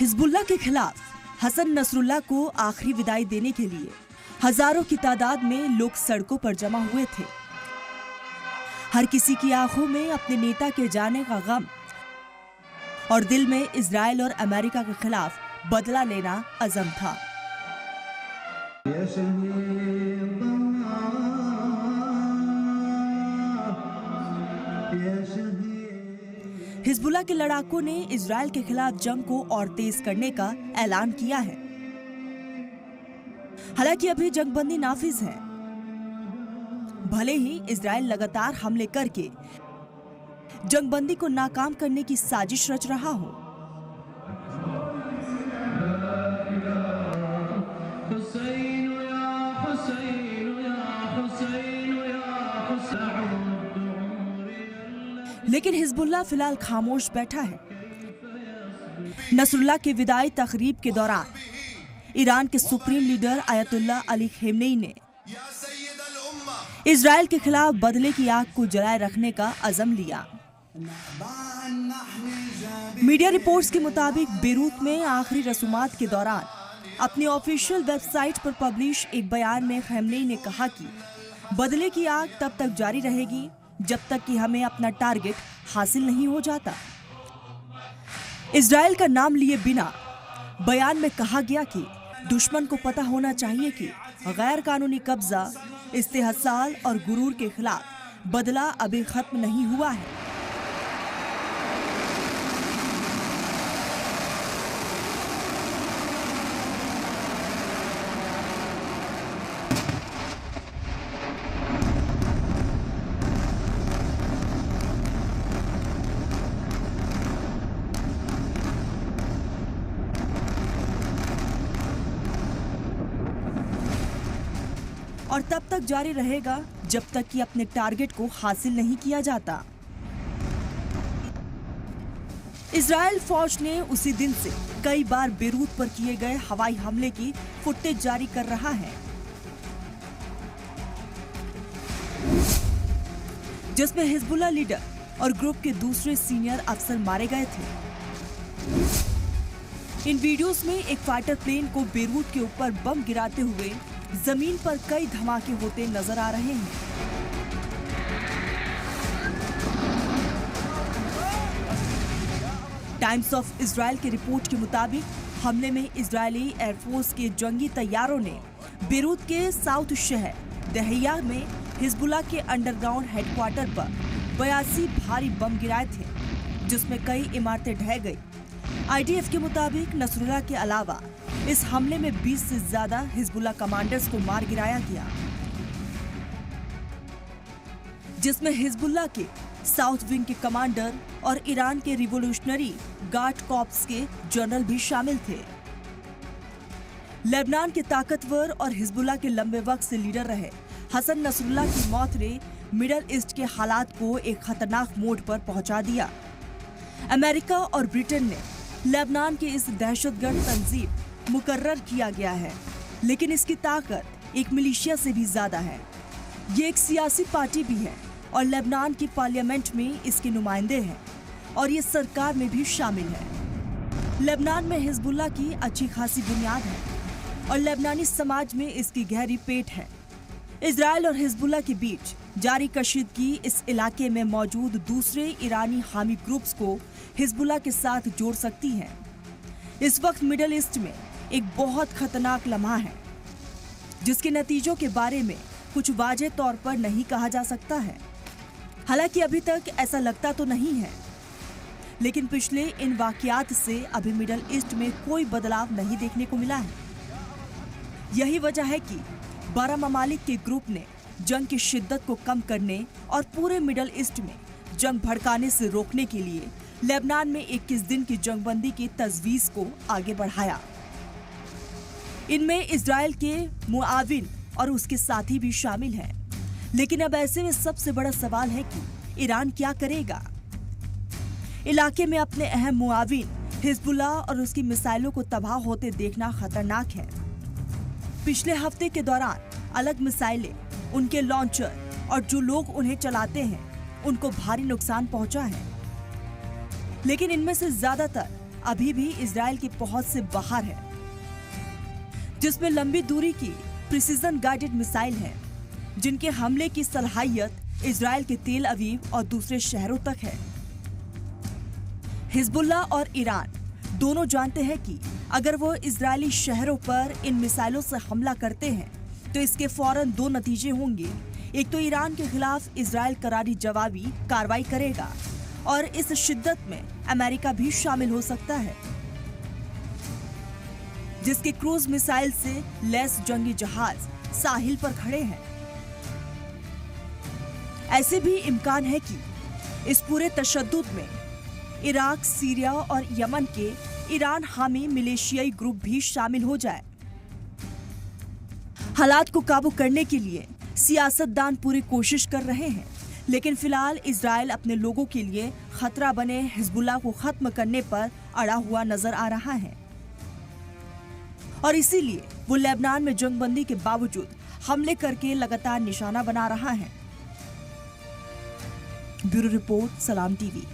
Hezbollah के खिलाफ Hasan Nasrallah को आखिरी विदाई देने के लिए हजारों की तादाद में लोग सड़कों पर जमा हुए थे। हर किसी की आंखों में अपने नेता के जाने का गम और दिल में इजराइल और अमेरिका के खिलाफ बदला लेना अज़म था। हिजबुल्लाह के लड़ाकों ने इजराइल के खिलाफ जंग को और तेज करने का ऐलान किया है। हालांकि अभी जंगबंदी नाफिज है। भले ही इजराइल लगातार हमले करके जंगबंदी को नाकाम करने की साजिश रच रहा हो। लेकिन हिजबुल्लाह फिलहाल खामोश बैठा है। नसरुल्लाह के विदाई तकरीब के दौरान ईरान के supreme leader Ayatollah Ali Khamenei ने इजराइल के खिलाफ बदले की आग को जलाए रखने का अज़म लिया। मीडिया रिपोर्ट्स के मुताबिक बेरूत में आखिरी रसूमात के दौरान अपनी ऑफिशियल वेबसाइट पर पब्लिश एक बयान में खमेनी ने कहा कि बदले की आग तब तक जारी रहेगी जब तक कि हमें अपना टारगेट हासिल नहीं हो जाता। इजराइल का नाम लिए बिना बयान में कहा गया कि दुश्मन को पता होना चाहिए कि गैर कानूनी कब्जा, इस्तेहसाल और गुरूर के खिलाफ बदला अभी खत्म नहीं हुआ है। और तब तक जारी रहेगा जब तक कि अपने टारगेट को हासिल नहीं किया जाता। इजराइल फौज ने उसी दिन से कई बार बेरूत पर किए गए हवाई हमले की फुटेज जारी कर रहा है, जिसमें हिजबुल्लाह लीडर और ग्रुप के दूसरे सीनियर अफसर मारे गए थे। इन वीडियोस में एक फाइटर प्लेन को बेरूत के ऊपर बम गिराते हुए जमीन पर कई धमाके होते नजर आ रहे हैं। टाइम्स ऑफ इजराइल की रिपोर्ट के मुताबिक हमले में इजरायली एयरफोर्स के जंगी तैयारों ने बेरूत के साउथ शहर दहिया में हिजबुल्लाह के अंडरग्राउंड हेडक्वार्टर पर 82 भारी बम गिराए थे, जिसमें कई इमारतें ढह गई। आईडीएफ के मुताबिक नसरुल्लाह के अलावा इस हमले में 20 से ज्यादा हिजबुल्लाह कमांडर्स को मार गिराया गया, जिसमें हिजबुल्लाह के साउथ विंग के कमांडर और ईरान के रिवोल्यूशनरी गार्ड कॉर्प्स के जनरल भी शामिल थे। लेबनान के ताकतवर और हिजबुल्लाह के लंबे वक्त से लीडर रहे हसन नसरुल्लाह की मौत ने मिडल ईस्ट के हालात को एक खतरनाक मोड़ पर पहुंचा दिया। अमेरिका और ब्रिटेन ने लेबनान के इस दहशतगर्द तंजीम मुकर्रर किया गया है, लेकिन इसकी ताकत एक मिलिशिया से भी ज्यादा है। ये एक सियासी पार्टी भी है और लेबनान की पार्लियामेंट में इसके नुमाइंदे हैं और ये सरकार में भी शामिल है। लेबनान में हिजबुल्लाह की अच्छी खासी बुनियाद है और लेबनानी समाज में इसकी गहरी पेट है। इजराइल और हिजबुल्लाह के बीच जारी कशीदगी इस इलाके में मौजूद दूसरे ईरानी हामी ग्रुप्स को हिजबुल्लाह के साथ जोड़ सकती है। इस वक्त मिडल ईस्ट में एक बहुत खतरनाक लम्हा है, जिसके नतीजों के बारे में कुछ वाज़ेह तौर पर नहीं कहा जा सकता है। हालांकि अभी तक ऐसा लगता तो नहीं है, लेकिन पिछले इन वाकयात से अभी मिडल ईस्ट में कोई बदलाव नहीं देखने को मिला है। यही वजह है कि 12 ममालिक के ग्रुप ने जंग की शिद्दत को कम करने और पूरे मिडल ईस्ट में जंग भड़काने से रोकने के लिए लेबनान में 21 दिन की जंगबंदी की तजवीज को आगे बढ़ाया। इनमें इजराइल के मुआविन और उसके साथी भी शामिल हैं। लेकिन अब ऐसे में सबसे बड़ा सवाल है कि ईरान क्या करेगा। इलाके में अपने अहम मुआविन हिजबुल्लाह और उसकी मिसाइलों को तबाह होते देखना खतरनाक है। पिछले हफ्ते के दौरान अलग मिसाइलें, उनके लॉन्चर और जो लोग उन्हें चलाते हैं उनको भारी नुकसान पहुंचा है, लेकिन इनमें से ज्यादातर अभी भी इजराइल की पहुंच से बाहर है, जिसमें लंबी दूरी की प्रिसीजन गाइडेड मिसाइल है, जिनके हमले की सलाहियत इजराइल के तेल अवीव और दूसरे शहरों तक है। हिजबुल्लाह और ईरान दोनों जानते हैं कि अगर वो इजरायली शहरों पर इन मिसाइलों से हमला करते हैं तो इसके फौरन दो नतीजे होंगे। एक तो ईरान के खिलाफ इजराइल करारी जवाबी कार्रवाई करेगा और इस शिद्दत में अमेरिका भी शामिल हो सकता है, जिसके क्रूज मिसाइल से लैस जंगी जहाज साहिल पर खड़े हैं। ऐसे भी इम्कान है कि इस पूरे तशद्दुद में इराक, सीरिया और यमन के ईरान हामी मिलिशियाई ग्रुप भी शामिल हो जाए। हालात को काबू करने के लिए सियासतदान पूरी कोशिश कर रहे हैं, लेकिन फिलहाल इजराइल अपने लोगों के लिए खतरा बने हिजबुल्लाह को खत्म करने पर अड़ा हुआ नजर आ रहा है और इसीलिए वो लेबनान में जंगबंदी के बावजूद हमले करके लगातार निशाना बना रहा है। ब्यूरो रिपोर्ट, सलाम टीवी।